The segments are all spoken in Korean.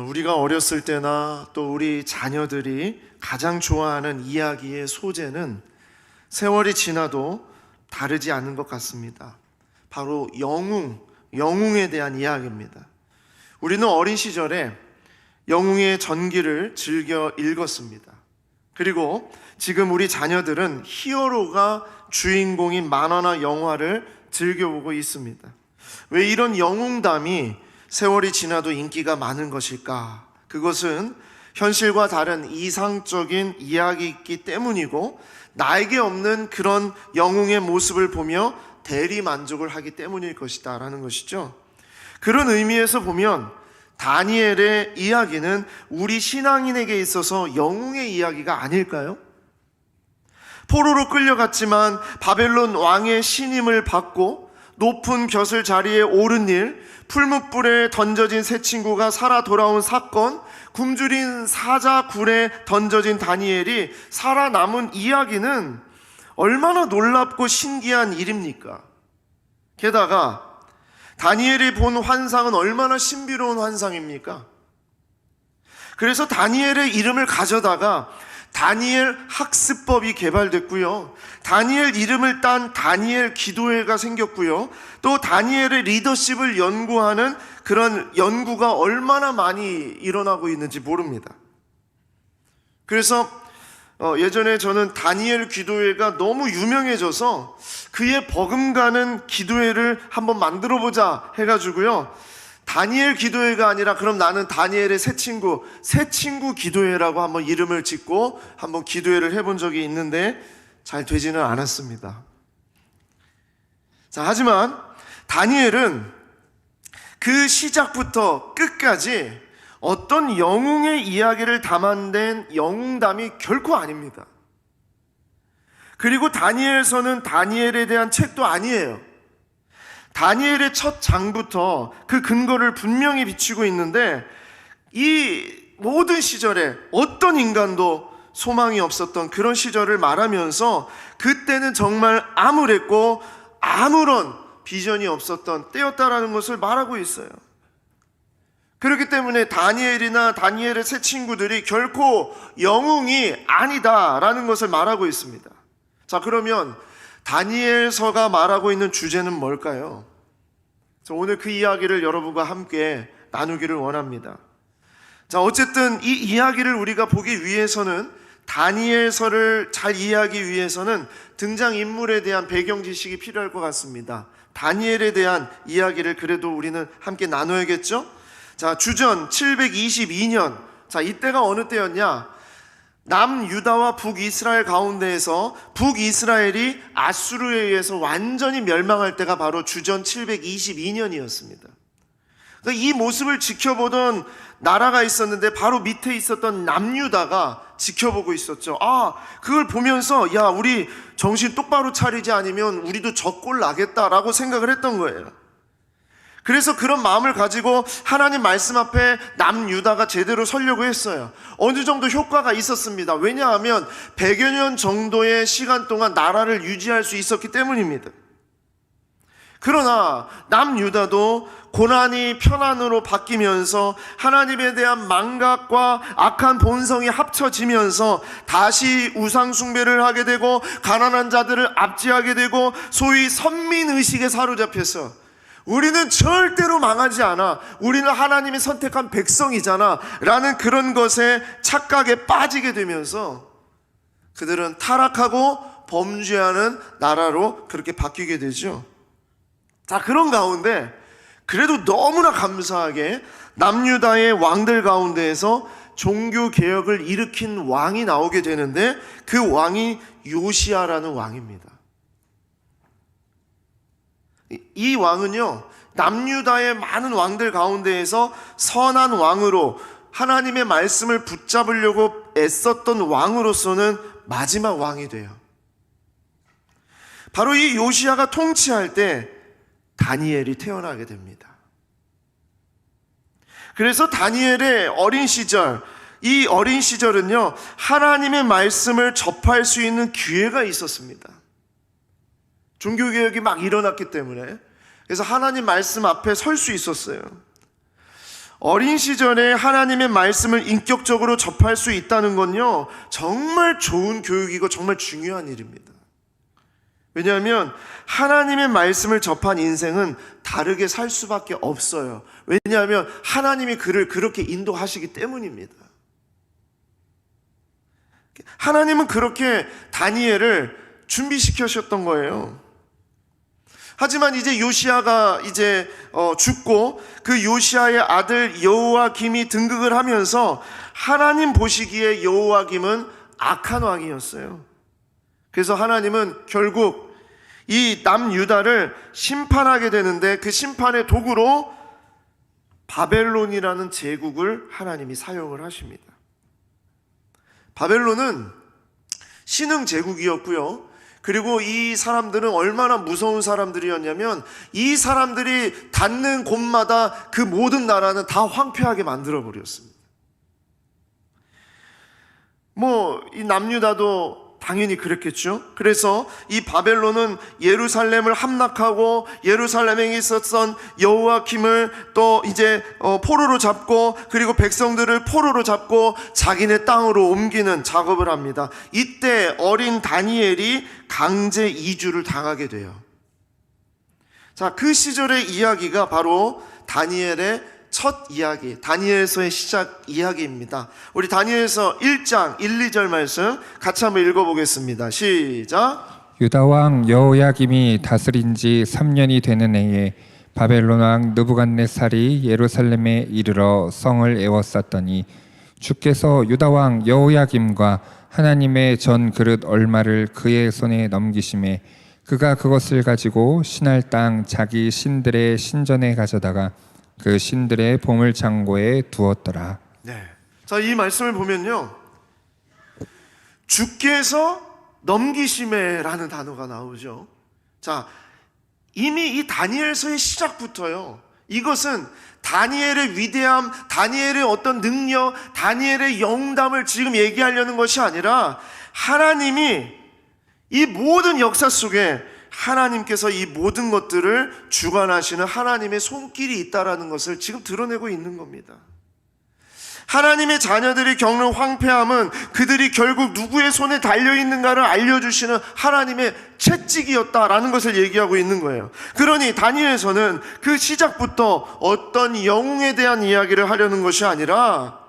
우리가 어렸을 때나 또 우리 자녀들이 가장 좋아하는 이야기의 소재는 세월이 지나도 다르지 않은 것 같습니다. 바로 영웅에 대한 이야기입니다. 우리는 어린 시절에 영웅의 전기를 즐겨 읽었습니다. 그리고 지금 우리 자녀들은 히어로가 주인공인 만화나 영화를 즐겨보고 있습니다. 왜 이런 영웅담이 세월이 지나도 인기가 많은 것일까? 그것은 현실과 다른 이상적인 이야기이기 때문이고, 나에게 없는 그런 영웅의 모습을 보며 대리 만족을 하기 때문일 것이다 라는 것이죠. 그런 의미에서 보면 다니엘의 이야기는 우리 신앙인에게 있어서 영웅의 이야기가 아닐까요? 포로로 끌려갔지만 바벨론 왕의 신임을 받고 높은 벼슬 자리에 오른 일, 풀무불에 던져진 새 친구가 살아 돌아온 사건, 굶주린 사자 굴에 던져진 다니엘이 살아남은 이야기는 얼마나 놀랍고 신기한 일입니까? 게다가 다니엘이 본 환상은 얼마나 신비로운 환상입니까? 그래서 다니엘의 이름을 가져다가 다니엘 학습법이 개발됐고요. 다니엘 이름을 딴 다니엘 기도회가 생겼고요. 또 다니엘의 리더십을 연구하는 그런 연구가 얼마나 많이 일어나고 있는지 모릅니다. 그래서 예전에 저는 다니엘 기도회가 너무 유명해져서 그에 버금가는 기도회를 한번 만들어보자 해가지고요. 다니엘 기도회가 아니라 그럼 나는 다니엘의 새 친구 기도회라고 한번 이름을 짓고 한번 기도회를 해본 적이 있는데 잘 되지는 않았습니다. 자, 하지만 다니엘은 그 시작부터 끝까지 어떤 영웅의 이야기를 담아낸 영웅담이 결코 아닙니다. 그리고 다니엘서는 다니엘에 대한 책도 아니에요. 다니엘의 첫 장부터 그 근거를 분명히 비추고 있는데, 이 모든 시절에 어떤 인간도 소망이 없었던 그런 시절을 말하면서 그때는 정말 암울했고 아무런 비전이 없었던 때였다라는 것을 말하고 있어요. 그렇기 때문에 다니엘이나 다니엘의 새 친구들이 결코 영웅이 아니다라는 것을 말하고 있습니다. 자, 그러면 다니엘서가 말하고 있는 주제는 뭘까요? 오늘 그 이야기를 여러분과 함께 나누기를 원합니다. 자, 어쨌든 이 이야기를 우리가 보기 위해서는, 다니엘서를 잘 이해하기 위해서는 등장인물에 대한 배경 지식이 필요할 것 같습니다. 다니엘에 대한 이야기를 그래도 우리는 함께 나눠야겠죠? 자, 주전 722년. 자, 이때가 어느 때였냐? 남유다와 북이스라엘 가운데에서 북이스라엘이 아수르에 의해서 완전히 멸망할 때가 바로 주전 722년이었습니다. 이 모습을 지켜보던 나라가 있었는데 바로 밑에 있었던 남유다가 지켜보고 있었죠. 그걸 보면서 야, 우리 정신 똑바로 차리지 않으면 우리도 적골 나겠다라고 생각을 했던 거예요. 그래서 그런 마음을 가지고 하나님 말씀 앞에 남유다가 제대로 서려고 했어요. 어느 정도 효과가 있었습니다. 왜냐하면 100여 년 정도의 시간 동안 나라를 유지할 수 있었기 때문입니다. 그러나 남유다도 고난이 편안으로 바뀌면서 하나님에 대한 망각과 악한 본성이 합쳐지면서 다시 우상숭배를 하게 되고 가난한 자들을 압제하게 되고 소위 선민의식에 사로잡혀서 우리는 절대로 망하지 않아, 우리는 하나님이 선택한 백성이잖아 라는 그런 것에 착각에 빠지게 되면서 그들은 타락하고 범죄하는 나라로 그렇게 바뀌게 되죠. 자, 그런 가운데 그래도 너무나 감사하게 남유다의 왕들 가운데에서 종교개혁을 일으킨 왕이 나오게 되는데, 그 왕이 요시야라는 왕입니다. 이 왕은요, 남유다의 많은 왕들 가운데에서 선한 왕으로 하나님의 말씀을 붙잡으려고 애썼던 왕으로서는 마지막 왕이 돼요. 바로 이 요시야가 통치할 때 다니엘이 태어나게 됩니다. 그래서 다니엘의 어린 시절, 이 어린 시절은요, 하나님의 말씀을 접할 수 있는 기회가 있었습니다. 종교개혁이 막 일어났기 때문에. 그래서 하나님 말씀 앞에 설 수 있었어요. 어린 시절에 하나님의 말씀을 인격적으로 접할 수 있다는 건요, 정말 좋은 교육이고 정말 중요한 일입니다. 왜냐하면 하나님의 말씀을 접한 인생은 다르게 살 수밖에 없어요. 왜냐하면 하나님이 그를 그렇게 인도하시기 때문입니다. 하나님은 그렇게 다니엘을 준비시키셨던 거예요. 하지만 이제 요시야가 이제 죽고 그 요시야의 아들 여호야김이 등극을 하면서 하나님 보시기에 여호야김은 악한 왕이었어요. 그래서 하나님은 결국 이 남유다를 심판하게 되는데, 그 심판의 도구로 바벨론이라는 제국을 하나님이 사용을 하십니다. 바벨론은 신흥 제국이었고요. 그리고 이 사람들은 얼마나 무서운 사람들이었냐면, 이 사람들이 닿는 곳마다 그 모든 나라는 다 황폐하게 만들어 버렸습니다. 이 남유다도 당연히 그랬겠죠. 그래서 이 바벨론은 예루살렘을 함락하고 예루살렘에 있었던 여호야김을 또 이제 포로로 잡고, 그리고 백성들을 포로로 잡고 자기네 땅으로 옮기는 작업을 합니다. 이때 어린 다니엘이 강제 이주를 당하게 돼요. 자, 그 시절의 이야기가 바로 다니엘의 첫 이야기, 다니엘서의 시작 이야기입니다. 우리 다니엘서 1장 1, 2절 말씀 같이 한번 읽어보겠습니다. 시작. 유다 왕 여호야김이 다스린 지 3년이 되는 해에 바벨론 왕 느부갓네살이 예루살렘에 이르러 성을 에워쌌더니 주께서 유다 왕 여호야김과 하나님의 전 그릇 얼마를 그의 손에 넘기심에 그가 그것을 가지고 신할 땅 자기 신들의 신전에 가져다가 그 신들의 보물 창고에 두었더라. 네. 자, 이 말씀을 보면요, 주께서 넘기심에라는 단어가 나오죠. 자, 이미 이 다니엘서의 시작부터요, 이것은 다니엘의 위대함, 다니엘의 어떤 능력, 다니엘의 영담을 지금 얘기하려는 것이 아니라, 하나님이 이 모든 역사 속에 하나님께서 이 모든 것들을 주관하시는 하나님의 손길이 있다라는 것을 지금 드러내고 있는 겁니다. 하나님의 자녀들이 겪는 황폐함은 그들이 결국 누구의 손에 달려있는가를 알려주시는 하나님의 채찍이었다라는 것을 얘기하고 있는 거예요. 그러니 다니엘서는 그 시작부터 어떤 영웅에 대한 이야기를 하려는 것이 아니라,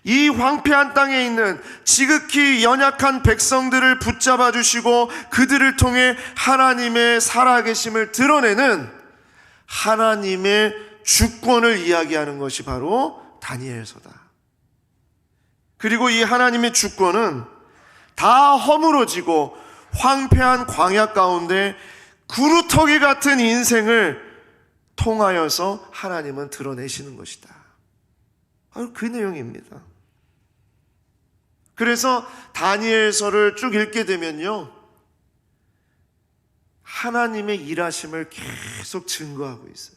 이 황폐한 땅에 있는 지극히 연약한 백성들을 붙잡아 주시고 그들을 통해 하나님의 살아계심을 드러내는 하나님의 주권을 이야기하는 것이 바로 다니엘서다. 그리고 이 하나님의 주권은 다 허물어지고 황폐한 광야 가운데 구루터기 같은 인생을 통하여서 하나님은 드러내시는 것이다. 바로 그 내용입니다. 그래서 다니엘서를 쭉 읽게 되면요, 하나님의 일하심을 계속 증거하고 있어요.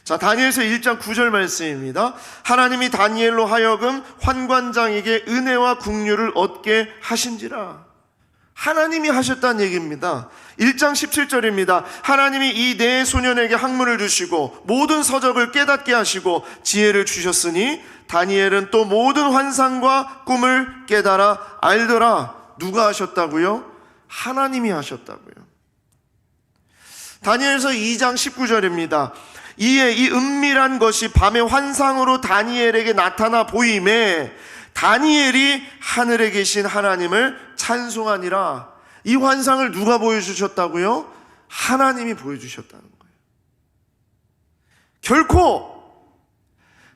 자, 다니엘서 1장 9절 말씀입니다. 하나님이 다니엘로 하여금 환관장에게 은혜와 긍휼을 얻게 하신지라. 하나님이 하셨다는 얘기입니다. 1장 17절입니다. 하나님이 이 네 소년에게 학문을 주시고 모든 서적을 깨닫게 하시고 지혜를 주셨으니 다니엘은 또 모든 환상과 꿈을 깨달아 알더라. 누가 하셨다고요? 하나님이 하셨다고요. 다니엘서 2장 19절입니다. 이에 이 은밀한 것이 밤의 환상으로 다니엘에게 나타나 보임에 다니엘이 하늘에 계신 하나님을 찬송하니라. 이 환상을 누가 보여주셨다고요? 하나님이 보여주셨다는 거예요. 결코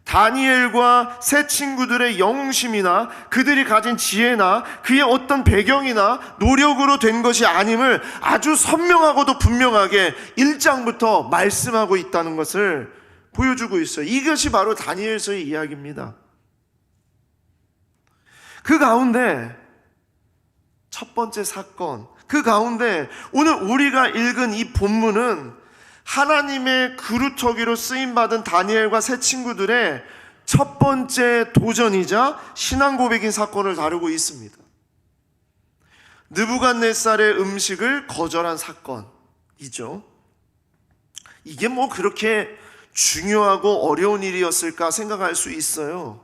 다니엘과 세 친구들의 영웅심이나 그들이 가진 지혜나 그의 어떤 배경이나 노력으로 된 것이 아님을 아주 선명하고도 분명하게 1장부터 말씀하고 있다는 것을 보여주고 있어요. 이것이 바로 다니엘서의 이야기입니다. 그 가운데 첫 번째 사건, 그 가운데 오늘 우리가 읽은 이 본문은 하나님의 그루터기로 쓰임받은 다니엘과 세 친구들의 첫 번째 도전이자 신앙 고백인 사건을 다루고 있습니다. 느부갓네살의 음식을 거절한 사건이죠. 이게 뭐 그렇게 중요하고 어려운 일이었을까 생각할 수 있어요.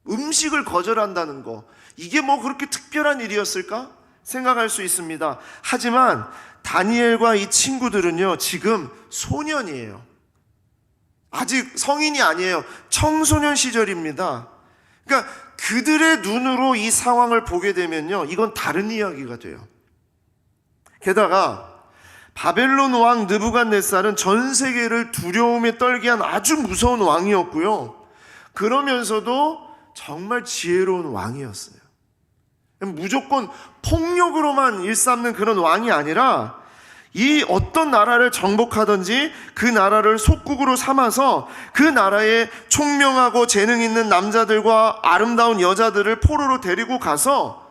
음식을 거절한다는 거, 이게 뭐 그렇게 특별한 일이었을까 생각할 수 있습니다. 하지만 다니엘과 이 친구들은요, 지금 소년이에요. 아직 성인이 아니에요. 청소년 시절입니다. 그러니까 그들의 눈으로 이 상황을 보게 되면요, 이건 다른 이야기가 돼요. 게다가 바벨론 왕 느부갓네살은 전 세계를 두려움에 떨게 한 아주 무서운 왕이었고요, 그러면서도 정말 지혜로운 왕이었어요. 무조건 폭력으로만 일삼는 그런 왕이 아니라 이 어떤 나라를 정복하든지 그 나라를 속국으로 삼아서 그 나라에 총명하고 재능 있는 남자들과 아름다운 여자들을 포로로 데리고 가서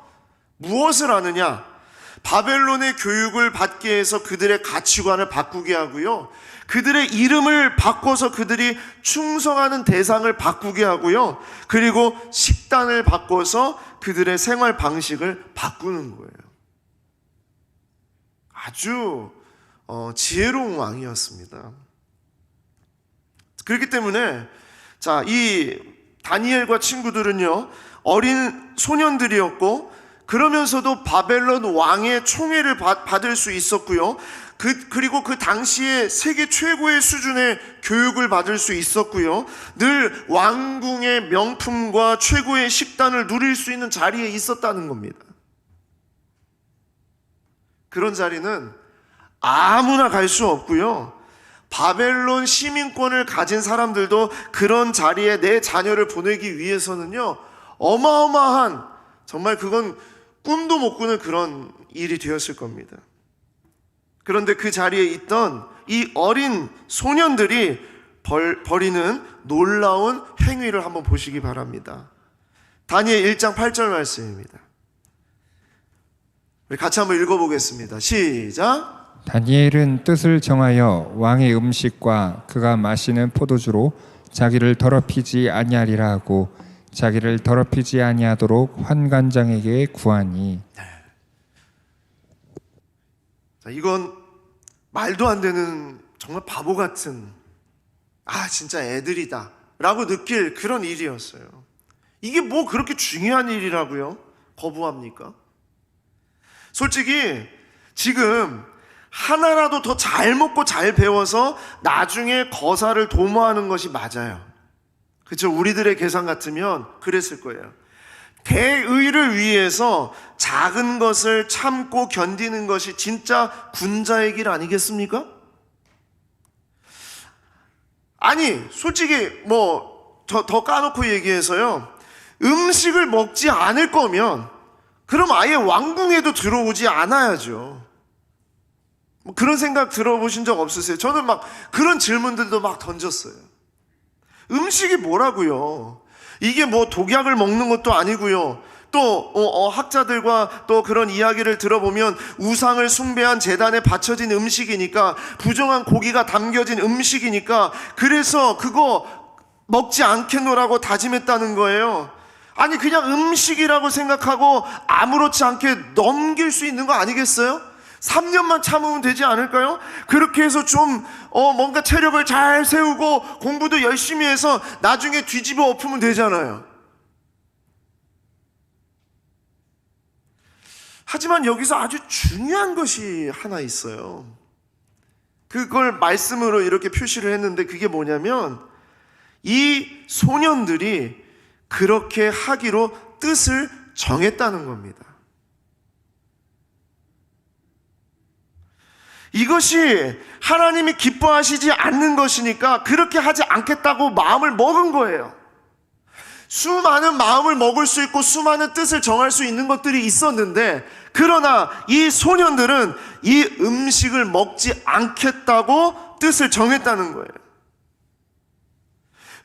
무엇을 하느냐? 바벨론의 교육을 받게 해서 그들의 가치관을 바꾸게 하고요, 그들의 이름을 바꿔서 그들이 충성하는 대상을 바꾸게 하고요, 그리고 식단을 바꿔서 그들의 생활 방식을 바꾸는 거예요. 아주 지혜로운 왕이었습니다. 그렇기 때문에 이 다니엘과 친구들은요, 어린 소년들이었고, 그러면서도 바벨론 왕의 총애를 받을 수 있었고요, 그리고 그 당시에 세계 최고의 수준의 교육을 받을 수 있었고요, 늘 왕궁의 명품과 최고의 식단을 누릴 수 있는 자리에 있었다는 겁니다. 그런 자리는 아무나 갈 수 없고요, 바벨론 시민권을 가진 사람들도 그런 자리에 내 자녀를 보내기 위해서는요, 어마어마한, 정말 그건 꿈도 못 꾸는 그런 일이 되었을 겁니다. 그런데 그 자리에 있던 이 어린 소년들이 벌이는 놀라운 행위를 한번 보시기 바랍니다. 다니엘 1장 8절 말씀입니다. 우리 같이 한번 읽어보겠습니다. 시작. 다니엘은 뜻을 정하여 왕의 음식과 그가 마시는 포도주로 자기를 더럽히지 아니하리라 하고 자기를 더럽히지 아니하도록 환관장에게 구하니. 자, 이건 말도 안 되는, 정말 바보 같은, 진짜 애들이다 라고 느낄 그런 일이었어요. 이게 뭐 그렇게 중요한 일이라고요? 거부합니까? 솔직히 지금 하나라도 더 잘 먹고 잘 배워서 나중에 거사를 도모하는 것이 맞아요. 그렇죠? 우리들의 계산 같으면 그랬을 거예요. 대의를 위해서 작은 것을 참고 견디는 것이 진짜 군자의 길 아니겠습니까? 아니, 솔직히 더 까놓고 얘기해서요, 음식을 먹지 않을 거면 그럼 아예 왕궁에도 들어오지 않아야죠. 그런 생각 들어보신 적 없으세요? 저는 막 그런 질문들도 막 던졌어요. 음식이 뭐라고요? 이게 뭐 독약을 먹는 것도 아니고요, 또 학자들과 또 그런 이야기를 들어보면 우상을 숭배한 제단에 바쳐진 음식이니까, 부정한 고기가 담겨진 음식이니까, 그래서 그거 먹지 않겠노라고 다짐했다는 거예요. 아니, 그냥 음식이라고 생각하고 아무렇지 않게 넘길 수 있는 거 아니겠어요? 3년만 참으면 되지 않을까요? 그렇게 해서 좀 뭔가 체력을 잘 세우고 공부도 열심히 해서 나중에 뒤집어 엎으면 되잖아요. 하지만 여기서 아주 중요한 것이 하나 있어요. 그걸 말씀으로 이렇게 표시를 했는데, 그게 뭐냐면 이 소년들이 그렇게 하기로 뜻을 정했다는 겁니다. 이것이 하나님이 기뻐하시지 않는 것이니까 그렇게 하지 않겠다고 마음을 먹은 거예요. 수많은 마음을 먹을 수 있고 수많은 뜻을 정할 수 있는 것들이 있었는데, 그러나 이 소년들은 이 음식을 먹지 않겠다고 뜻을 정했다는 거예요.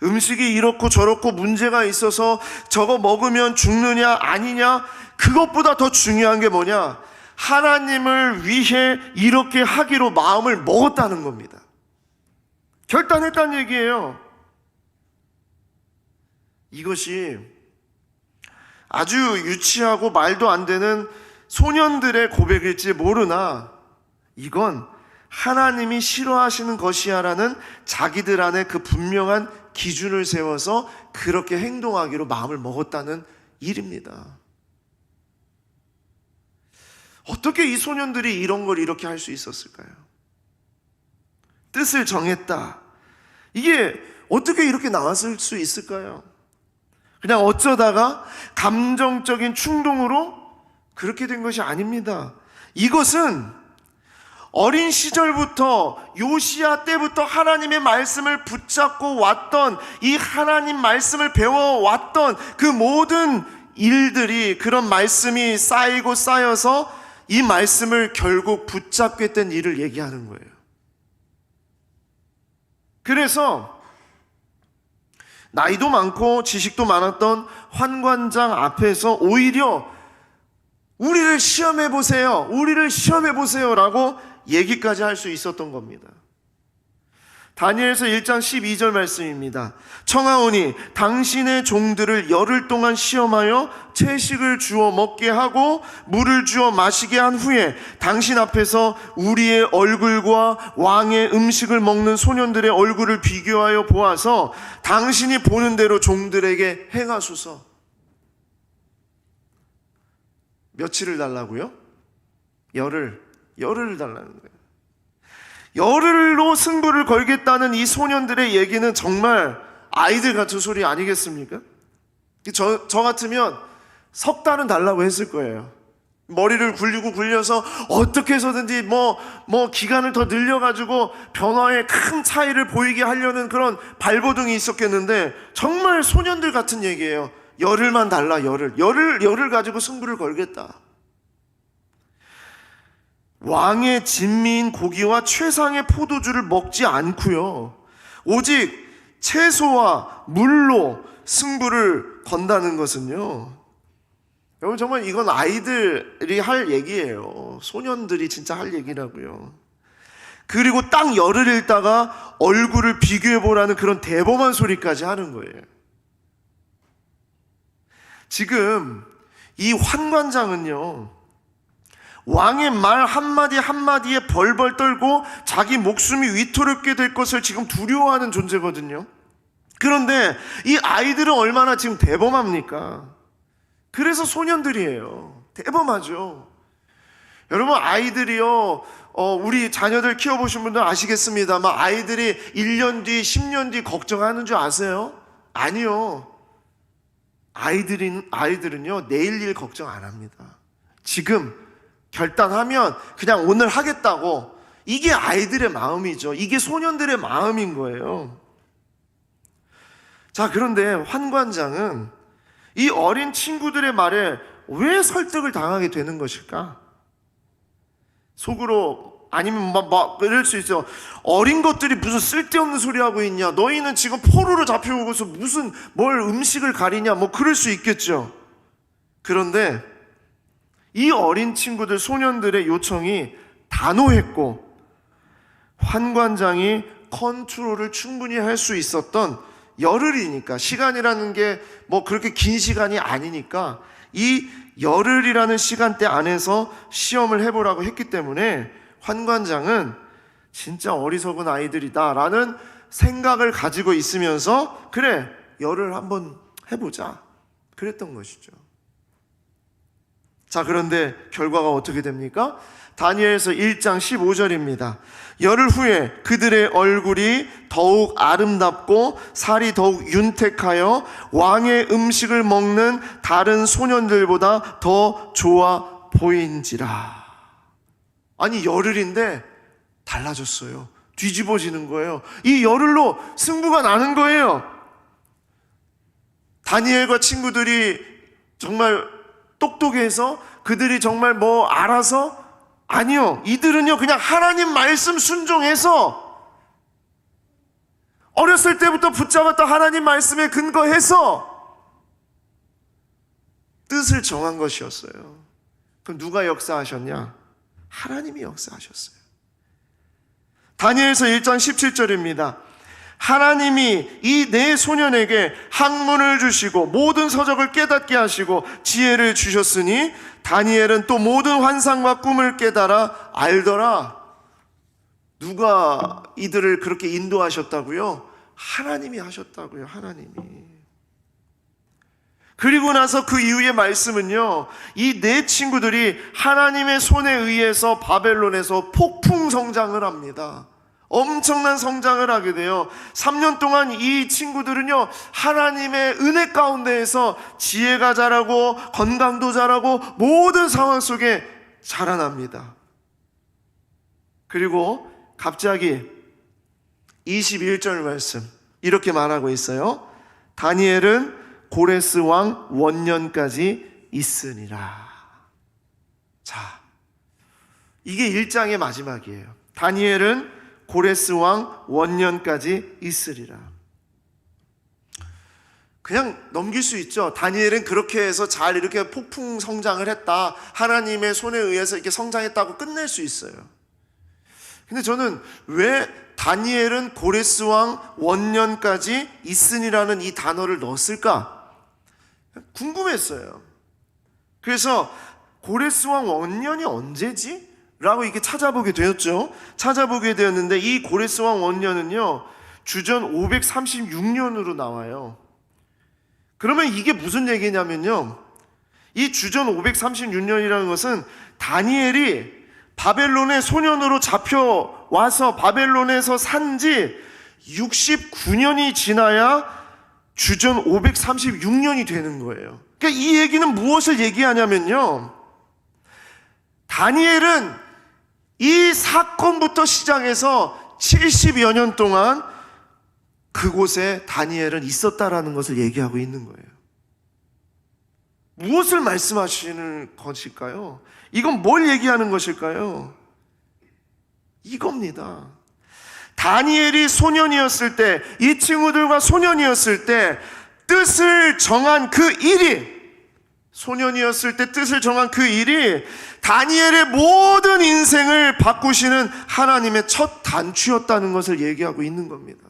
음식이 이렇고 저렇고 문제가 있어서 저거 먹으면 죽느냐 아니냐, 그것보다 더 중요한 게 뭐냐? 하나님을 위해 이렇게 하기로 마음을 먹었다는 겁니다. 결단했다는 얘기예요. 이것이 아주 유치하고 말도 안 되는 소년들의 고백일지 모르나, 이건 하나님이 싫어하시는 것이야라는 자기들 안에 그 분명한 기준을 세워서 그렇게 행동하기로 마음을 먹었다는 일입니다. 어떻게 이 소년들이 이런 걸 이렇게 할 수 있었을까요? 뜻을 정했다. 이게 어떻게 이렇게 나왔을 수 있을까요? 그냥 어쩌다가 감정적인 충동으로 그렇게 된 것이 아닙니다. 이것은 어린 시절부터 요시야 때부터 하나님의 말씀을 붙잡고 왔던, 이 하나님 말씀을 배워왔던 그 모든 일들이, 그런 말씀이 쌓이고 쌓여서 이 말씀을 결국 붙잡게 된 일을 얘기하는 거예요. 그래서 나이도 많고 지식도 많았던 환관장 앞에서 오히려 우리를 시험해 보세요, 우리를 시험해 보세요 라고 얘기까지 할 수 있었던 겁니다. 다니엘서 1장 12절 말씀입니다. 청하오니 당신의 종들을 열흘 동안 시험하여 채식을 주어 먹게 하고 물을 주어 마시게 한 후에 당신 앞에서 우리의 얼굴과 왕의 음식을 먹는 소년들의 얼굴을 비교하여 보아서 당신이 보는 대로 종들에게 행하소서. 며칠을 달라고요? 열흘을 달라는 거예요. 열흘로 승부를 걸겠다는 이 소년들의 얘기는 정말 아이들 같은 소리 아니겠습니까? 저 같으면 석 달은 달라고 했을 거예요. 머리를 굴려서 어떻게 해서든지 기간을 더 늘려가지고 변화의 큰 차이를 보이게 하려는 그런 발버둥이 있었겠는데, 정말 소년들 같은 얘기예요. 열흘만 달라, 열흘 가지고 승부를 걸겠다. 왕의 진미인 고기와 최상의 포도주를 먹지 않고요, 오직 채소와 물로 승부를 건다는 것은요, 여러분 정말 이건 아이들이 할 얘기예요. 소년들이 진짜 할 얘기라고요. 그리고 딱 열흘 있다가 얼굴을 비교해보라는 그런 대범한 소리까지 하는 거예요. 지금 이 환관장은요, 왕의 말 한마디 한마디에 벌벌 떨고 자기 목숨이 위태롭게 될 것을 지금 두려워하는 존재거든요. 그런데 이 아이들은 얼마나 지금 대범합니까? 그래서 소년들이에요. 대범하죠. 여러분, 아이들이요, 우리 자녀들 키워보신 분들 아시겠습니다만 아이들이 1년 뒤, 10년 뒤 걱정하는 줄 아세요? 아니요. 아이들은요, 내일 일 걱정 안 합니다. 지금 결단하면 그냥 오늘 하겠다고. 이게 아이들의 마음이죠. 이게 소년들의 마음인 거예요. 자, 그런데 환관장은 이 어린 친구들의 말에 왜 설득을 당하게 되는 것일까? 속으로, 아니면 이럴 수 있죠. 어린 것들이 무슨 쓸데없는 소리 하고 있냐, 너희는 지금 포로로 잡혀오고서 무슨 뭘 음식을 가리냐, 그럴 수 있겠죠. 그런데 이 어린 친구들, 소년들의 요청이 단호했고 환관장이 컨트롤을 충분히 할 수 있었던, 열흘이니까, 시간이라는 게 그렇게 긴 시간이 아니니까 이 열흘이라는 시간대 안에서 시험을 해보라고 했기 때문에 환관장은 진짜 어리석은 아이들이다 라는 생각을 가지고 있으면서, 그래, 열흘 한번 해보자 그랬던 것이죠. 자, 그런데 결과가 어떻게 됩니까? 다니엘서 1장 15절입니다. 열흘 후에 그들의 얼굴이 더욱 아름답고 살이 더욱 윤택하여 왕의 음식을 먹는 다른 소년들보다 더 좋아 보인지라. 아니, 열흘인데 달라졌어요. 뒤집어지는 거예요. 이 열흘로 승부가 나는 거예요. 다니엘과 친구들이 정말 똑똑해서 그들이 정말 알아서? 아니요. 이들은요, 그냥 하나님 말씀 순종해서, 어렸을 때부터 붙잡았던 하나님 말씀에 근거해서 뜻을 정한 것이었어요. 그럼 누가 역사하셨냐? 하나님이 역사하셨어요. 다니엘서 1장 17절입니다. 하나님이 이 네 소년에게 학문을 주시고 모든 서적을 깨닫게 하시고 지혜를 주셨으니 다니엘은 또 모든 환상과 꿈을 깨달아 알더라. 누가 이들을 그렇게 인도하셨다고요? 하나님이 하셨다고요. 하나님이. 그리고 나서 그 이후의 말씀은요, 이 네 친구들이 하나님의 손에 의해서 바벨론에서 폭풍 성장을 합니다. 엄청난 성장을 하게 돼요. 3년 동안 이 친구들은요, 하나님의 은혜 가운데에서 지혜가 자라고 건강도 자라고 모든 상황 속에 자라납니다. 그리고 갑자기 21절 말씀 이렇게 말하고 있어요. 다니엘은 고레스 왕 원년까지 있으니라. 자, 이게 1장의 마지막이에요. 다니엘은 고레스 왕 원년까지 있으리라. 그냥 넘길 수 있죠. 다니엘은 그렇게 해서 잘 이렇게 폭풍 성장을 했다, 하나님의 손에 의해서 이렇게 성장했다고 끝낼 수 있어요. 근데 저는 왜 다니엘은 고레스 왕 원년까지 있으니라는 이 단어를 넣었을까 궁금했어요. 그래서 고레스 왕 원년이 언제지? 라고 이렇게 찾아보게 되었죠. 찾아보게 되었는데 이 고레스 왕 원년은요, 주전 536년으로 나와요. 그러면 이게 무슨 얘기냐면요, 이 주전 536년이라는 것은 다니엘이 바벨론의 소년으로 잡혀와서 바벨론에서 산지 69년이 지나야 주전 536년이 되는 거예요. 그러니까 이 얘기는 무엇을 얘기하냐면요, 다니엘은 이 사건부터 시작해서 70여 년 동안 그곳에 다니엘은 있었다라는 것을 얘기하고 있는 거예요. 무엇을 말씀하시는 것일까요? 이건 뭘 얘기하는 것일까요? 이겁니다. 다니엘이 소년이었을 때, 이 친구들과 소년이었을 때 뜻을 정한 그 일이, 소년이었을 때 뜻을 정한 그 일이 다니엘의 모든 인생을 바꾸시는 하나님의 첫 단추였다는 것을 얘기하고 있는 겁니다.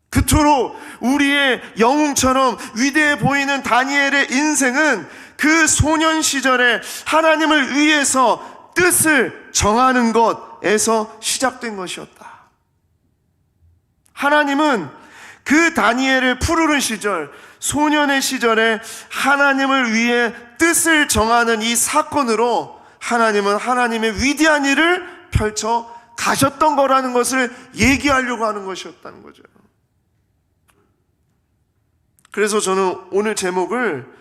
그토록 우리의 영웅처럼 위대해 보이는 다니엘의 인생은 그 소년 시절에 하나님을 위해서 뜻을 정하는 것에서 시작된 것이었다. 하나님은 그 다니엘을 푸르른 시절, 소년의 시절에 하나님을 위해 뜻을 정하는 이 사건으로 하나님은 하나님의 위대한 일을 펼쳐 가셨던 거라는 것을 얘기하려고 하는 것이었다는 거죠. 그래서 저는 오늘 제목을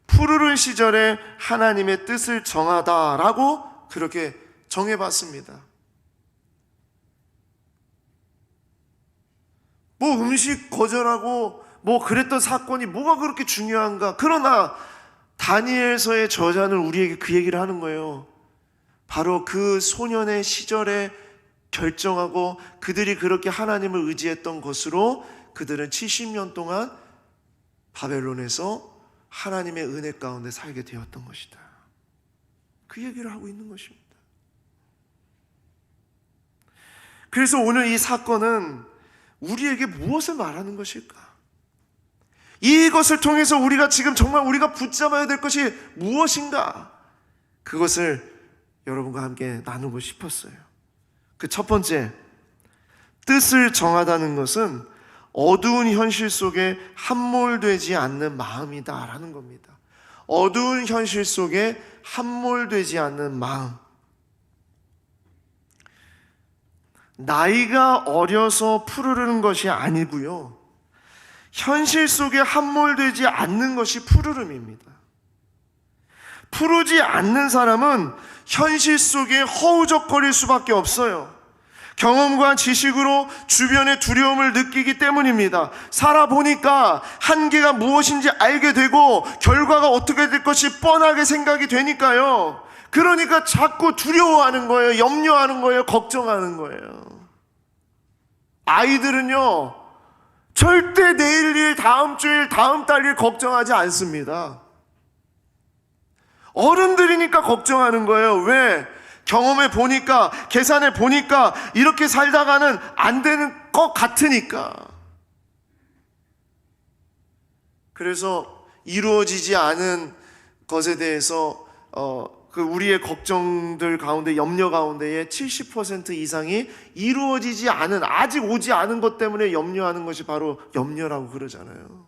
푸르른 시절에 하나님의 뜻을 정하다라고 그렇게 정해봤습니다. 뭐 음식 거절하고 뭐 그랬던 사건이 뭐가 그렇게 중요한가? 그러나 다니엘서의 저자는 우리에게 그 얘기를 하는 거예요. 바로 그 소년의 시절에 결정하고 그들이 그렇게 하나님을 의지했던 것으로 그들은 70년 동안 바벨론에서 하나님의 은혜 가운데 살게 되었던 것이다. 그 얘기를 하고 있는 것입니다. 그래서 오늘 이 사건은 우리에게 무엇을 말하는 것일까? 이것을 통해서 우리가 지금 정말 우리가 붙잡아야 될 것이 무엇인가? 그것을 여러분과 함께 나누고 싶었어요. 그 첫 번째, 뜻을 정하다는 것은 어두운 현실 속에 함몰되지 않는 마음이다라는 겁니다. 어두운 현실 속에 함몰되지 않는 마음. 나이가 어려서 푸르르는 것이 아니고요, 현실 속에 함몰되지 않는 것이 푸르름입니다. 푸르지 않는 사람은 현실 속에 허우적거릴 수밖에 없어요. 경험과 지식으로 주변의 두려움을 느끼기 때문입니다. 살아보니까 한계가 무엇인지 알게 되고 결과가 어떻게 될 것이 뻔하게 생각이 되니까요. 그러니까 자꾸 두려워하는 거예요. 염려하는 거예요. 걱정하는 거예요. 아이들은요, 절대 내일 일, 다음 주일, 다음 달 일 걱정하지 않습니다. 어른들이니까 걱정하는 거예요. 왜? 경험해 보니까, 계산해 보니까 이렇게 살다가는 안 되는 것 같으니까. 그래서 이루어지지 않은 것에 대해서 그 우리의 걱정들 가운데, 염려 가운데에 70% 이상이 이루어지지 않은, 아직 오지 않은 것 때문에 염려하는 것이 바로 염려라고 그러잖아요.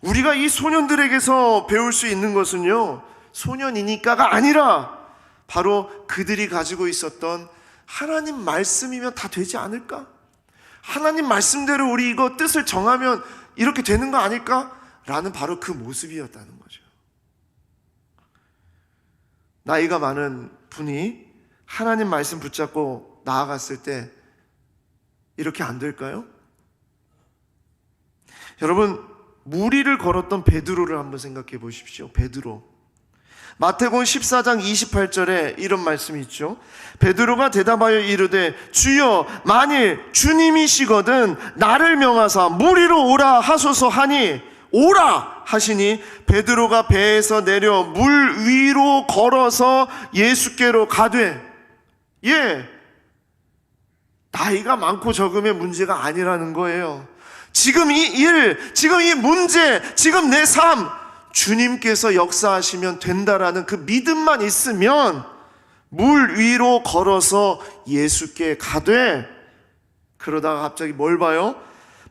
우리가 이 소년들에게서 배울 수 있는 것은요, 소년이니까가 아니라 바로 그들이 가지고 있었던 하나님 말씀이면 다 되지 않을까? 하나님 말씀대로 우리 이거 뜻을 정하면 이렇게 되는 거 아닐까? 라는 바로 그 모습이었다는 거죠. 나이가 많은 분이 하나님 말씀 붙잡고 나아갔을 때 이렇게 안 될까요? 여러분, 무리를 걸었던 베드로를 한번 생각해 보십시오. 베드로. 마태복음 14장 28절에 이런 말씀이 있죠. 베드로가 대답하여 이르되 주여 만일 주님이시거든 나를 명하사 무리로 오라 하소서 하니 오라 하시니 베드로가 배에서 내려 물 위로 걸어서 예수께로 가되, 나이가 많고 적음의 문제가 아니라는 거예요. 지금 이 일, 지금 이 문제, 지금 내 삶, 주님께서 역사하시면 된다라는 그 믿음만 있으면 물 위로 걸어서 예수께 가되, 그러다가 갑자기 뭘 봐요?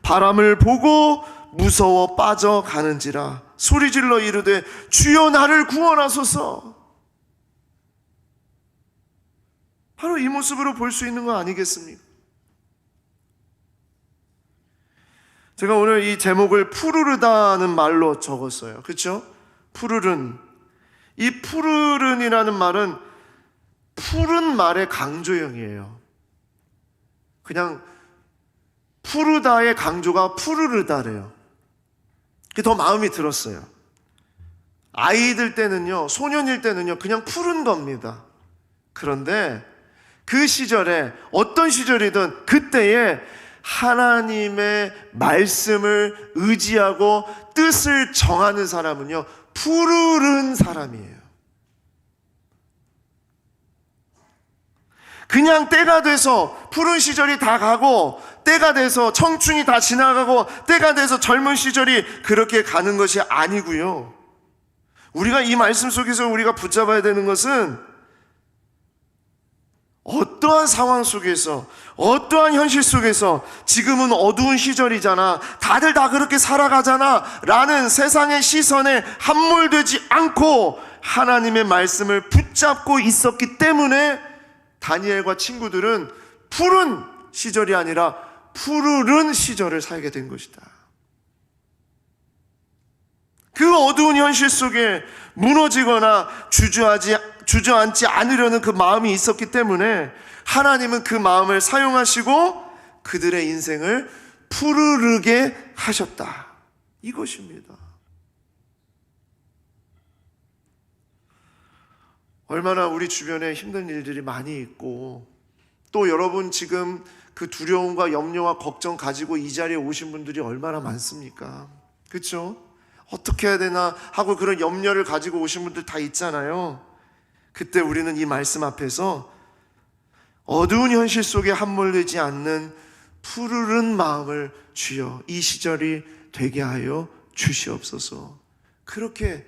바람을 보고 무서워 빠져가는지라 소리질러 이르되 주여 나를 구원하소서. 바로 이 모습으로 볼 수 있는 거 아니겠습니까? 제가 오늘 이 제목을 푸르르다는 말로 적었어요. 그렇죠? 푸르른. 이 푸르른이라는 말은 푸른 말의 강조형이에요. 그냥 푸르다의 강조가 푸르르다래요. 그게 더 마음이 들었어요. 아이들 때는요, 소년일 때는요, 그냥 푸른 겁니다. 그런데 그 시절에, 어떤 시절이든 그때에 하나님의 말씀을 의지하고 뜻을 정하는 사람은요, 푸르른 사람이에요. 그냥 때가 돼서 푸른 시절이 다 가고, 때가 돼서 청춘이 다 지나가고, 때가 돼서 젊은 시절이 그렇게 가는 것이 아니고요. 우리가 이 말씀 속에서 우리가 붙잡아야 되는 것은 어떠한 상황 속에서, 어떠한 현실 속에서 지금은 어두운 시절이잖아, 다들 다 그렇게 살아가잖아 라는 세상의 시선에 함몰되지 않고 하나님의 말씀을 붙잡고 있었기 때문에 다니엘과 친구들은 푸른 시절이 아니라 푸르른 시절을 살게 된 것이다. 그 어두운 현실 속에 무너지거나 주저앉지 않으려는 그 마음이 있었기 때문에 하나님은 그 마음을 사용하시고 그들의 인생을 푸르르게 하셨다. 이것입니다. 얼마나 우리 주변에 힘든 일들이 많이 있고, 또 여러분 지금 그 두려움과 염려와 걱정 가지고 이 자리에 오신 분들이 얼마나 많습니까? 그렇죠? 어떻게 해야 되나 하고 그런 염려를 가지고 오신 분들 다 있잖아요. 그때 우리는 이 말씀 앞에서 어두운 현실 속에 함몰되지 않는 푸르른 마음을 주여 이 시절이 되게 하여 주시옵소서, 그렇게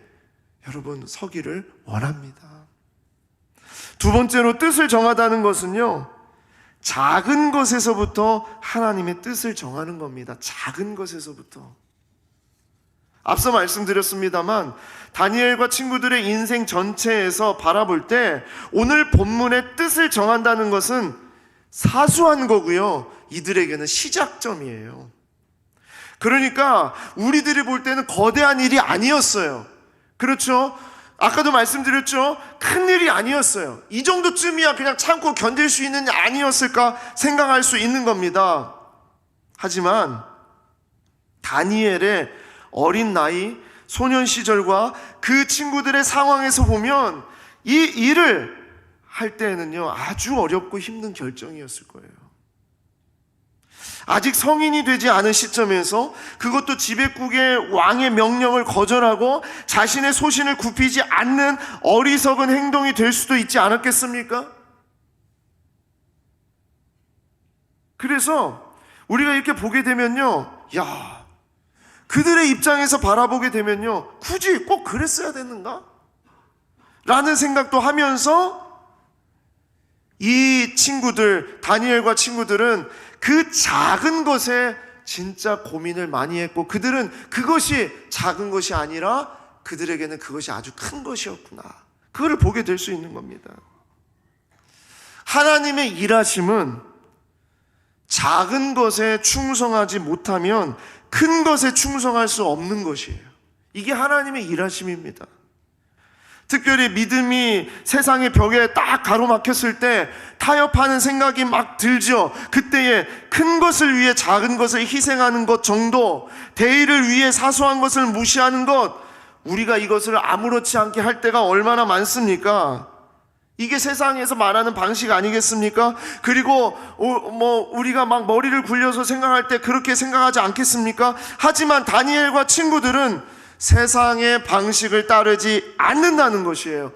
여러분 서기를 원합니다. 두 번째로 뜻을 정하다는 것은요, 작은 것에서부터 하나님의 뜻을 정하는 겁니다. 작은 것에서부터. 앞서 말씀드렸습니다만 다니엘과 친구들의 인생 전체에서 바라볼 때 오늘 본문의 뜻을 정한다는 것은 사소한 거고요, 이들에게는 시작점이에요. 그러니까 우리들이 볼 때는 거대한 일이 아니었어요. 그렇죠? 아까도 말씀드렸죠? 큰 일이 아니었어요. 이 정도쯤이야 그냥 참고 견딜 수 있는 일 아니었을까 생각할 수 있는 겁니다. 하지만 다니엘의 어린 나이, 소년 시절과 그 친구들의 상황에서 보면 이 일을 할 때에는요, 아주 어렵고 힘든 결정이었을 거예요. 아직 성인이 되지 않은 시점에서, 그것도 지배국의 왕의 명령을 거절하고 자신의 소신을 굽히지 않는 어리석은 행동이 될 수도 있지 않았겠습니까? 그래서 우리가 이렇게 보게 되면요, 그들의 입장에서 바라보게 되면요, 굳이 꼭 그랬어야 됐는가? 라는 생각도 하면서 이 친구들, 다니엘과 친구들은 그 작은 것에 진짜 고민을 많이 했고, 그들은 그것이 작은 것이 아니라 그들에게는 그것이 아주 큰 것이었구나, 그거를 보게 될 수 있는 겁니다. 하나님의 일하심은 작은 것에 충성하지 못하면 큰 것에 충성할 수 없는 것이에요. 이게 하나님의 일하심입니다. 특별히 믿음이 세상의 벽에 딱 가로막혔을 때 타협하는 생각이 막 들죠. 그때에 큰 것을 위해 작은 것을 희생하는 것 정도, 대의를 위해 사소한 것을 무시하는 것, 우리가 이것을 아무렇지 않게 할 때가 얼마나 많습니까? 이게 세상에서 말하는 방식 아니겠습니까? 그리고 우리가 막 머리를 굴려서 생각할 때 그렇게 생각하지 않겠습니까? 하지만 다니엘과 친구들은 세상의 방식을 따르지 않는다는 것이에요.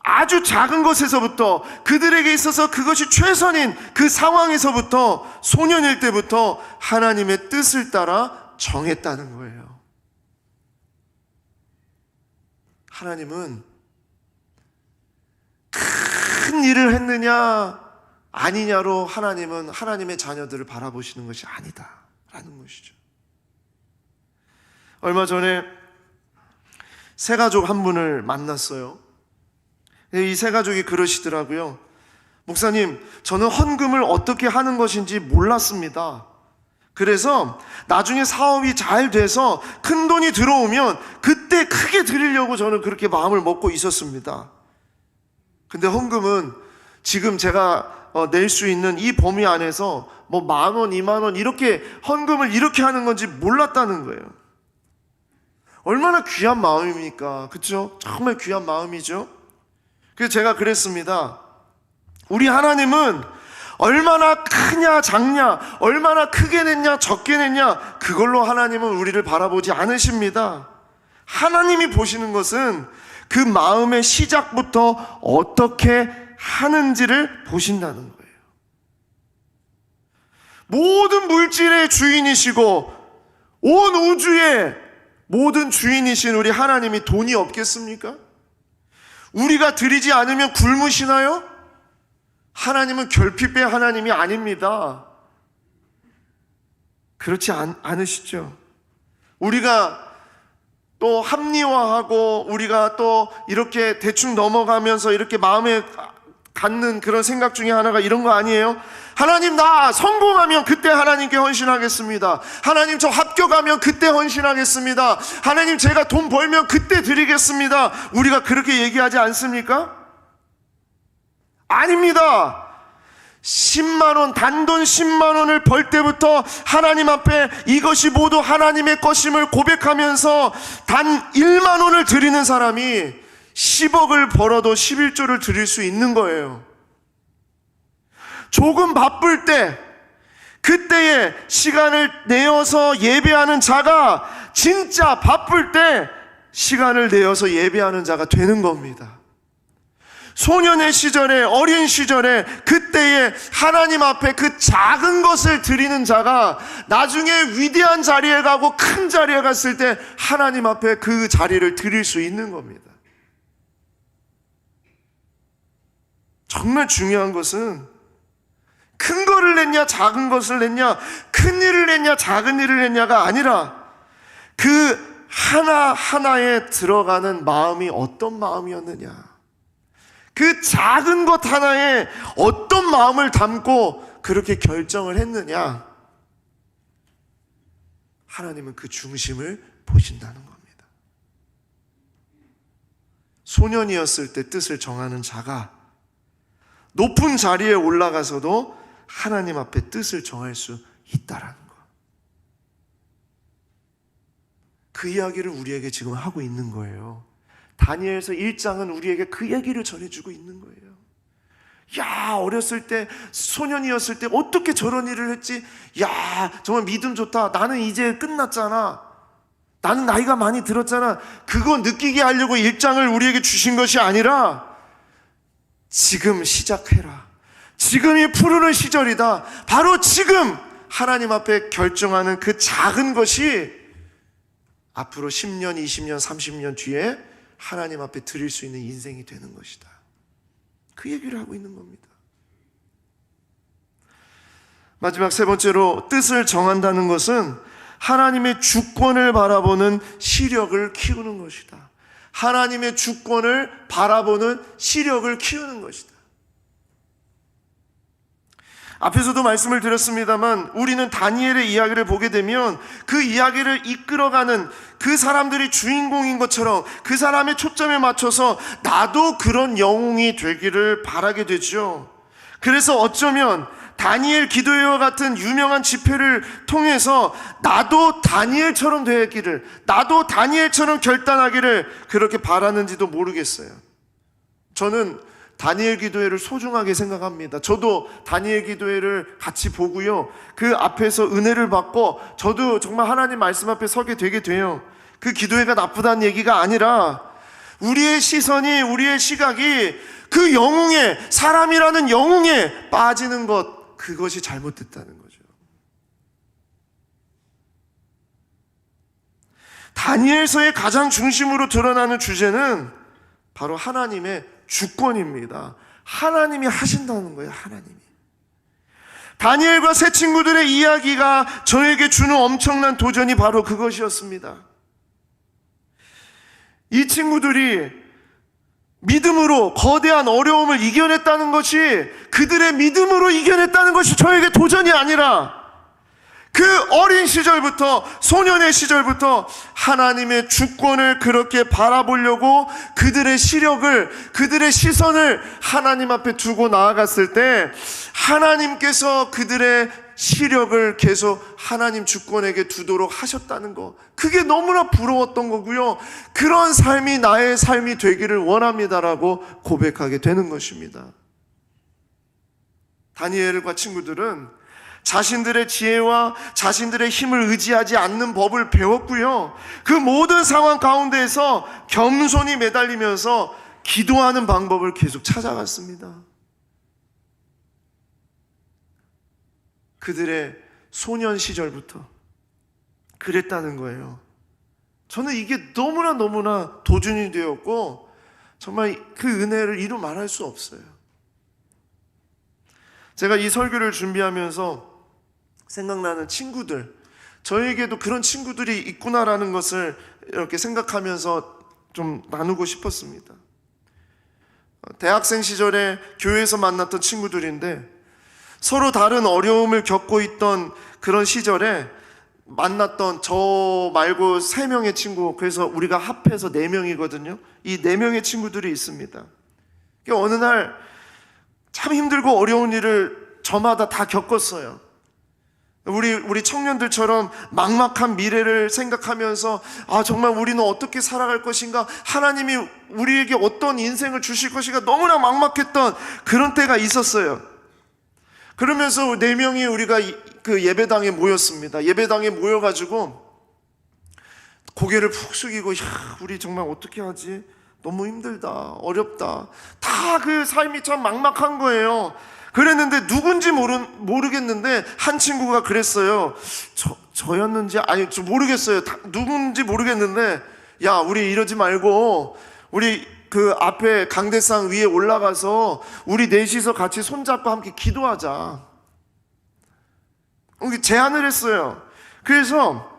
아주 작은 것에서부터, 그들에게 있어서 그것이 최선인 그 상황에서부터, 소년일 때부터 하나님의 뜻을 따라 정했다는 거예요. 하나님은 큰 일을 했느냐 아니냐로 하나님은 하나님의 자녀들을 바라보시는 것이 아니다라는 것이죠. 얼마 전에 세 가족 한 분을 만났어요. 이 세 가족이 그러시더라고요. 목사님, 저는 헌금을 어떻게 하는 것인지 몰랐습니다. 그래서 나중에 사업이 잘 돼서 큰 돈이 들어오면 그때 크게 드리려고 저는 그렇게 마음을 먹고 있었습니다. 근데 헌금은 지금 제가 낼 수 있는 이 범위 안에서 뭐 10,000원, 20,000원 이렇게 헌금을 이렇게 하는 건지 몰랐다는 거예요. 얼마나 귀한 마음입니까? 그렇죠? 정말 귀한 마음이죠. 그래서 제가 그랬습니다. 우리 하나님은 얼마나 크냐 작냐, 얼마나 크게 냈냐 적게 냈냐, 그걸로 하나님은 우리를 바라보지 않으십니다. 하나님이 보시는 것은 그 마음의 시작부터 어떻게 하는지를 보신다는 거예요. 모든 물질의 주인이시고 온 우주의 모든 주인이신 우리 하나님이 돈이 없겠습니까? 우리가 드리지 않으면 굶으시나요? 하나님은 결핍의 하나님이 아닙니다. 그렇지 않으시죠? 우리가 또 합리화하고 우리가 또 이렇게 대충 넘어가면서 이렇게 마음에 갖는 그런 생각 중에 하나가 이런 거 아니에요? 하나님, 나 성공하면 그때 하나님께 헌신하겠습니다. 하나님, 저 합격하면 그때 헌신하겠습니다. 하나님, 제가 돈 벌면 그때 드리겠습니다. 우리가 그렇게 얘기하지 않습니까? 아닙니다. 10만 원, 단돈 10만 원을 벌 때부터 하나님 앞에 이것이 모두 하나님의 것임을 고백하면서 단 1만 원을 드리는 사람이 10억을 벌어도 11조를 드릴 수 있는 거예요. 조금 바쁠 때, 그때에 시간을 내어서 예배하는 자가 진짜 바쁠 때 시간을 내어서 예배하는 자가 되는 겁니다. 소년의 시절에, 어린 시절에, 그때에 하나님 앞에 그 작은 것을 드리는 자가 나중에 위대한 자리에 가고 큰 자리에 갔을 때 하나님 앞에 그 자리를 드릴 수 있는 겁니다. 정말 중요한 것은 큰 거를 냈냐 작은 것을 냈냐, 큰 일을 냈냐 작은 일을 냈냐가 아니라 그 하나하나에 들어가는 마음이 어떤 마음이었느냐, 그 작은 것 하나에 어떤 마음을 담고 그렇게 결정을 했느냐, 하나님은 그 중심을 보신다는 겁니다. 소년이었을 때 뜻을 정하는 자가 높은 자리에 올라가서도 하나님 앞에 뜻을 정할 수 있다라는 것. 그 이야기를 우리에게 지금 하고 있는 거예요. 다니엘서 1장은 우리에게 그 얘기를 전해주고 있는 거예요. 야, 어렸을 때, 소년이었을 때 어떻게 저런 일을 했지? 야, 정말 믿음 좋다. 나는 이제 끝났잖아. 나는 나이가 많이 들었잖아. 그거 느끼게 하려고 1장을 우리에게 주신 것이 아니라 지금 시작해라. 지금이 푸르는 시절이다. 바로 지금 하나님 앞에 결정하는 그 작은 것이 앞으로 10년, 20년, 30년 뒤에 하나님 앞에 드릴 수 있는 인생이 되는 것이다. 그 얘기를 하고 있는 겁니다. 마지막 세 번째로, 뜻을 정한다는 것은 하나님의 주권을 바라보는 시력을 키우는 것이다. 하나님의 주권을 바라보는 시력을 키우는 것이다. 앞에서도 말씀을 드렸습니다만 우리는 다니엘의 이야기를 보게 되면 그 이야기를 이끌어가는 그 사람들이 주인공인 것처럼 그 사람의 초점에 맞춰서 나도 그런 영웅이 되기를 바라게 되죠. 그래서 어쩌면 다니엘 기도회와 같은 유명한 집회를 통해서 나도 다니엘처럼 되기를, 나도 다니엘처럼 결단하기를 그렇게 바라는지도 모르겠어요. 저는 다니엘 기도회를 소중하게 생각합니다. 저도 다니엘 기도회를 같이 보고요, 그 앞에서 은혜를 받고 저도 정말 하나님 말씀 앞에 서게 되게 돼요. 그 기도회가 나쁘다는 얘기가 아니라 우리의 시선이, 우리의 시각이 그 영웅에, 사람이라는 영웅에 빠지는 것, 그것이 잘못됐다는 거죠. 다니엘서의 가장 중심으로 드러나는 주제는 바로 하나님의 주권입니다. 하나님이 하신다는 거예요. 하나님이. 다니엘과 세 친구들의 이야기가 저에게 주는 엄청난 도전이 바로 그것이었습니다. 이 친구들이 믿음으로 거대한 어려움을 이겨냈다는 것이, 그들의 믿음으로 이겨냈다는 것이 저에게 도전이 아니라 그 어린 시절부터, 소년의 시절부터 하나님의 주권을 그렇게 바라보려고 그들의 시력을, 그들의 시선을 하나님 앞에 두고 나아갔을 때 하나님께서 그들의 시력을 계속 하나님 주권에게 두도록 하셨다는 거, 그게 너무나 부러웠던 거고요. 그런 삶이 나의 삶이 되기를 원합니다라고 고백하게 되는 것입니다. 다니엘과 친구들은 자신들의 지혜와 자신들의 힘을 의지하지 않는 법을 배웠고요, 그 모든 상황 가운데에서 겸손히 매달리면서 기도하는 방법을 계속 찾아갔습니다. 그들의 소년 시절부터 그랬다는 거예요. 저는 이게 너무나 도전이 되었고 정말 그 은혜를 이루 말할 수 없어요. 제가 이 설교를 준비하면서 생각나는 친구들, 저에게도 그런 친구들이 있구나라는 것을 이렇게 생각하면서 좀 나누고 싶었습니다. 대학생 시절에 교회에서 만났던 친구들인데 서로 다른 어려움을 겪고 있던 그런 시절에 만났던 저 말고 3명의 친구, 그래서 우리가 합해서 4명이거든요. 이 4명의 친구들이 있습니다. 어느 날 참 힘들고 어려운 일을 저마다 다 겪었어요. 우리 청년들처럼 막막한 미래를 생각하면서 정말 우리는 어떻게 살아갈 것인가, 하나님이 우리에게 어떤 인생을 주실 것인가 너무나 막막했던 그런 때가 있었어요. 그러면서 4명이 우리가 그 예배당에 모였습니다. 예배당에 모여가지고 고개를 푹 숙이고, 우리 정말 어떻게 하지? 너무 힘들다, 어렵다. 다 그 삶이 참 막막한 거예요. 그랬는데 누군지 모르겠는데 한 친구가 그랬어요. 저였는지 저 모르겠어요. 누군지 모르겠는데, 야, 우리 이러지 말고 우리 그 앞에 강대상 위에 올라가서 우리 넷이서 같이 손잡고 함께 기도하자, 제안을 했어요. 그래서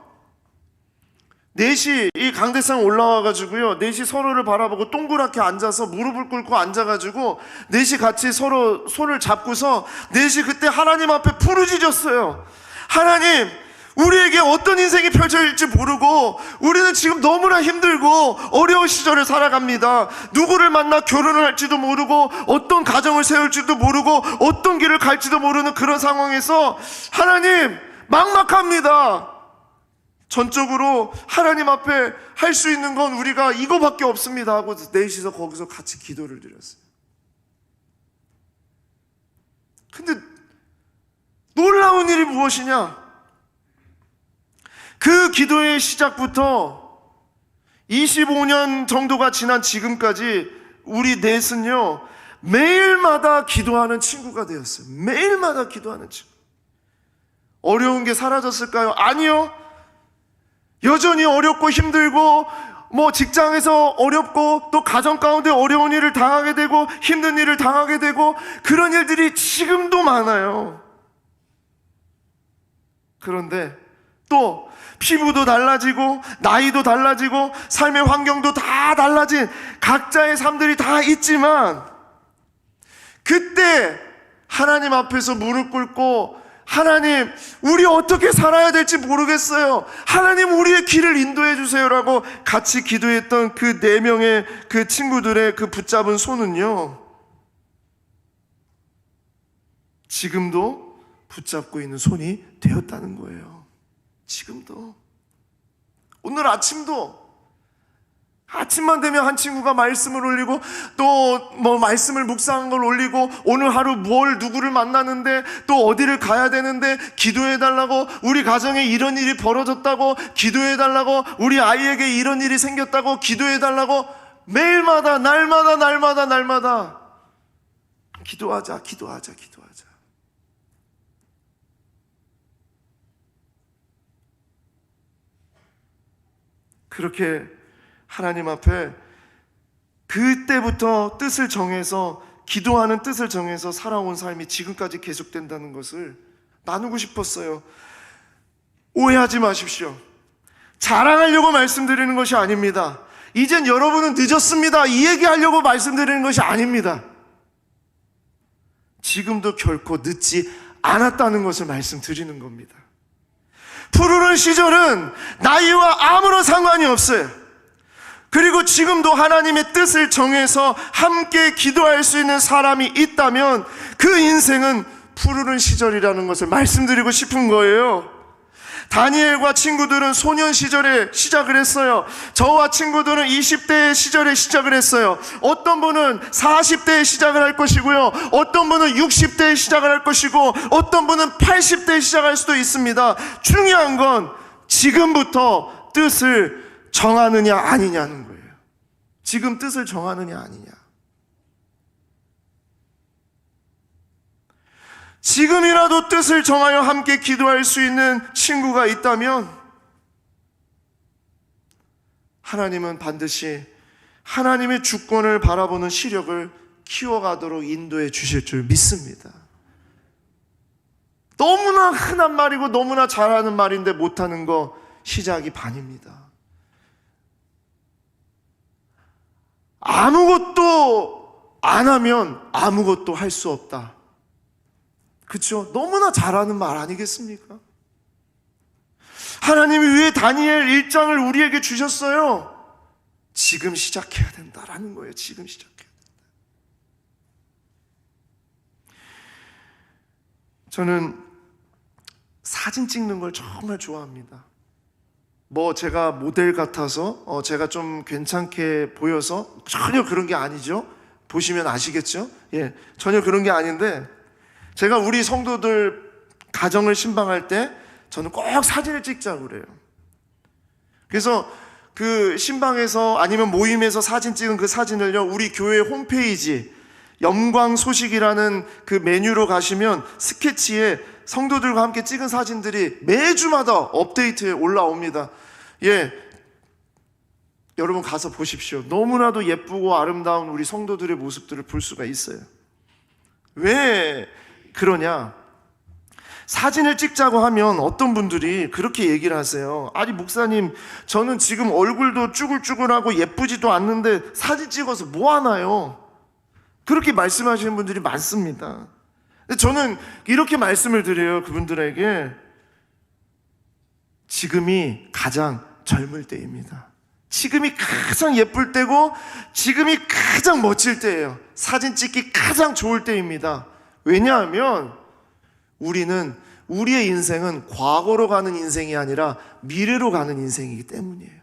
넷이 이 강대상 올라와가지고요, 넷이 서로를 바라보고 동그랗게 앉아서 무릎을 꿇고 앉아가지고 넷이 같이 서로 손을 잡고서 넷이 그때 하나님 앞에 부르짖었어요. 하나님, 우리에게 어떤 인생이 펼쳐질지 모르고 우리는 지금 너무나 힘들고 어려운 시절을 살아갑니다. 누구를 만나 결혼을 할지도 모르고 어떤 가정을 세울지도 모르고 어떤 길을 갈지도 모르는 그런 상황에서 하나님, 막막합니다. 전적으로 하나님 앞에 할 수 있는 건 우리가 이거밖에 없습니다 하고 넷이서 거기서 같이 기도를 드렸어요. 근데 놀라운 일이 무엇이냐? 그 기도의 시작부터 25년 정도가 지난 지금까지 우리 넷은요, 매일마다 기도하는 친구가 되었어요. 매일마다 기도하는 친구. 어려운 게 사라졌을까요? 아니요. 여전히 어렵고 힘들고 뭐 직장에서 어렵고 또 가정 가운데 어려운 일을 당하게 되고 힘든 일을 당하게 되고 그런 일들이 지금도 많아요. 그런데 또 피부도 달라지고 나이도 달라지고 삶의 환경도 다 달라진 각자의 삶들이 다 있지만 그때 하나님 앞에서 무릎 꿇고 하나님, 우리 어떻게 살아야 될지 모르겠어요. 하나님, 우리의 길을 인도해 주세요라고 같이 기도했던 그 4명의 그 친구들의 그 붙잡은 손은요, 지금도 붙잡고 있는 손이 되었다는 거예요. 지금도. 오늘 아침만 되면 한 친구가 말씀을 올리고 또 뭐 말씀을 묵상한 걸 올리고 오늘 하루 누구를 만나는데 또 어디를 가야 되는데 기도해달라고, 우리 가정에 이런 일이 벌어졌다고 기도해달라고, 우리 아이에게 이런 일이 생겼다고 기도해달라고 매일마다 날마다 기도하자. 그렇게 하나님 앞에 그때부터 뜻을 정해서, 기도하는 뜻을 정해서 살아온 삶이 지금까지 계속된다는 것을 나누고 싶었어요. 오해하지 마십시오. 자랑하려고 말씀드리는 것이 아닙니다. 이젠 여러분은 늦었습니다, 이 얘기하려고 말씀드리는 것이 아닙니다. 지금도 결코 늦지 않았다는 것을 말씀드리는 겁니다. 푸르른 시절은 나이와 아무런 상관이 없어요. 그리고 지금도 하나님의 뜻을 정해서 함께 기도할 수 있는 사람이 있다면 그 인생은 푸르른 시절이라는 것을 말씀드리고 싶은 거예요. 다니엘과 친구들은 소년 시절에 시작을 했어요. 저와 친구들은 20대의 시절에 시작을 했어요. 어떤 분은 40대에 시작을 할 것이고요, 어떤 분은 60대에 시작을 할 것이고, 어떤 분은 80대에 시작할 수도 있습니다. 중요한 건 지금부터 뜻을 정하느냐 아니냐는 거예요. 지금 뜻을 정하느냐 아니냐. 지금이라도 뜻을 정하여 함께 기도할 수 있는 친구가 있다면 하나님은 반드시 하나님의 주권을 바라보는 시력을 키워가도록 인도해 주실 줄 믿습니다. 너무나 흔한 말이고 너무나 잘하는 말인데 못하는 거 시작이 반입니다. 아무것도 안 하면 아무것도 할 수 없다. 그렇죠? 너무나 잘하는 말 아니겠습니까? 하나님이 왜 다니엘 1장을 우리에게 주셨어요? 지금 시작해야 된다라는 거예요. 지금 시작해야 된다. 저는 사진 찍는 걸 정말 좋아합니다. 뭐 제가 모델 같아서 제가 좀 괜찮게 보여서 전혀 그런 게 아니죠. 보시면 아시겠죠? 예, 전혀 그런 게 아닌데, 제가 우리 성도들 가정을 신방할 때 저는 꼭 사진을 찍자고 그래요. 그래서 그 신방에서 아니면 모임에서 사진 찍은 그 사진을요, 우리 교회 홈페이지 영광소식이라는 그 메뉴로 가시면 스케치에 성도들과 함께 찍은 사진들이 매주마다 업데이트에 올라옵니다. 예, 여러분 가서 보십시오. 너무나도 예쁘고 아름다운 우리 성도들의 모습들을 볼 수가 있어요. 왜 그러냐? 사진을 찍자고 하면 어떤 분들이 그렇게 얘기를 하세요. 아니 목사님, 저는 지금 얼굴도 쭈글쭈글하고 예쁘지도 않는데 사진 찍어서 뭐 하나요? 그렇게 말씀하시는 분들이 많습니다. 근데 저는 이렇게 말씀을 드려요. 그분들에게 지금이 가장 젊을 때입니다. 지금이 가장 예쁠 때고 지금이 가장 멋질 때예요. 사진 찍기 가장 좋을 때입니다. 왜냐하면 우리의 인생은 과거로 가는 인생이 아니라 미래로 가는 인생이기 때문이에요.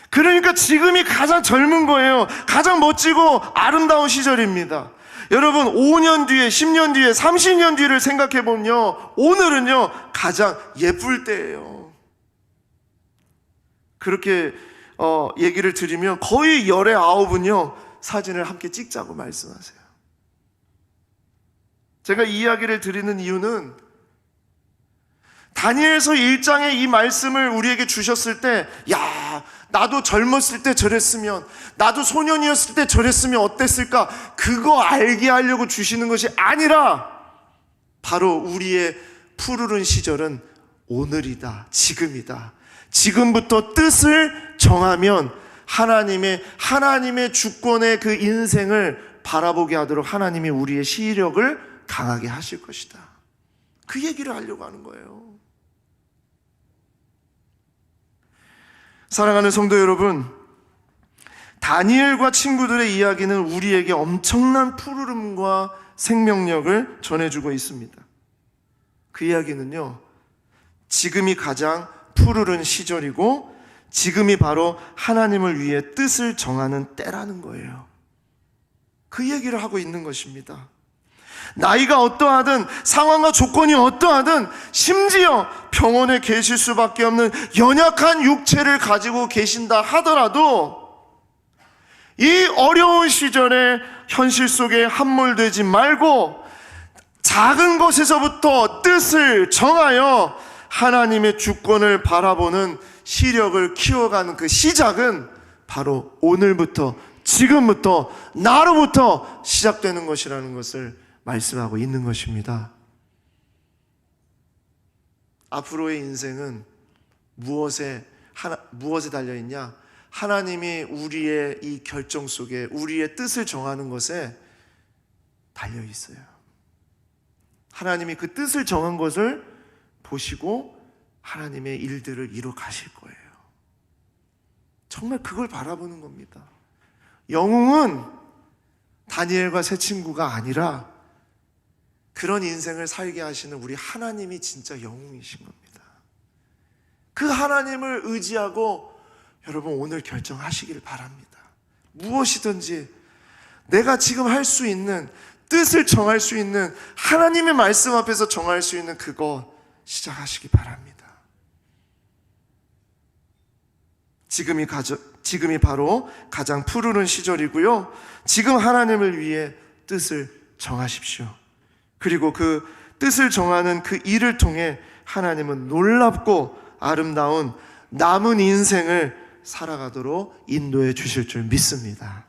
그러니까 지금이 가장 젊은 거예요. 가장 멋지고 아름다운 시절입니다. 여러분 5년 뒤에, 10년 뒤에, 30년 뒤를 생각해 보면요, 오늘은요 가장 예쁠 때예요. 그렇게 얘기를 드리면 거의 열의 9은요 사진을 함께 찍자고 말씀하세요. 제가 이 이야기를 드리는 이유는 다니엘서 1장의 이 말씀을 우리에게 주셨을 때, 야, 나도 젊었을 때 저랬으면, 나도 소년이었을 때 저랬으면 어땠을까? 그거 알게 하려고 주시는 것이 아니라 바로 우리의 푸르른 시절은 오늘이다, 지금이다. 지금부터 뜻을 정하면 하나님의 주권의 그 인생을 바라보게 하도록 하나님이 우리의 시력을 강하게 하실 것이다. 그 얘기를 하려고 하는 거예요. 사랑하는 성도 여러분, 다니엘과 친구들의 이야기는 우리에게 엄청난 푸르름과 생명력을 전해주고 있습니다. 그 이야기는요, 지금이 가장 푸르른 시절이고 지금이 바로 하나님을 위해 뜻을 정하는 때라는 거예요. 그 얘기를 하고 있는 것입니다. 나이가 어떠하든 상황과 조건이 어떠하든 심지어 병원에 계실 수밖에 없는 연약한 육체를 가지고 계신다 하더라도 이 어려운 시절에 현실 속에 함몰되지 말고 작은 것에서부터 뜻을 정하여 하나님의 주권을 바라보는 시력을 키워가는 그 시작은 바로 오늘부터, 지금부터, 나로부터 시작되는 것이라는 것을 말씀하고 있는 것입니다. 앞으로의 인생은 무엇에 달려있냐? 하나님이 우리의 이 결정 속에 우리의 뜻을 정하는 것에 달려있어요. 하나님이 그 뜻을 정한 것을 보시고 하나님의 일들을 이루 가실 거예요. 정말 그걸 바라보는 겁니다. 영웅은 다니엘과 세 친구가 아니라 그런 인생을 살게 하시는 우리 하나님이 진짜 영웅이신 겁니다. 그 하나님을 의지하고 여러분 오늘 결정하시기를 바랍니다. 무엇이든지 내가 지금 할 수 있는, 뜻을 정할 수 있는, 하나님의 말씀 앞에서 정할 수 있는 그거 시작하시기 바랍니다. 지금이 바로 가장 푸르른 시절이고요. 지금 하나님을 위해 뜻을 정하십시오. 그리고 그 뜻을 정하는 그 일을 통해 하나님은 놀랍고 아름다운 남은 인생을 살아가도록 인도해 주실 줄 믿습니다.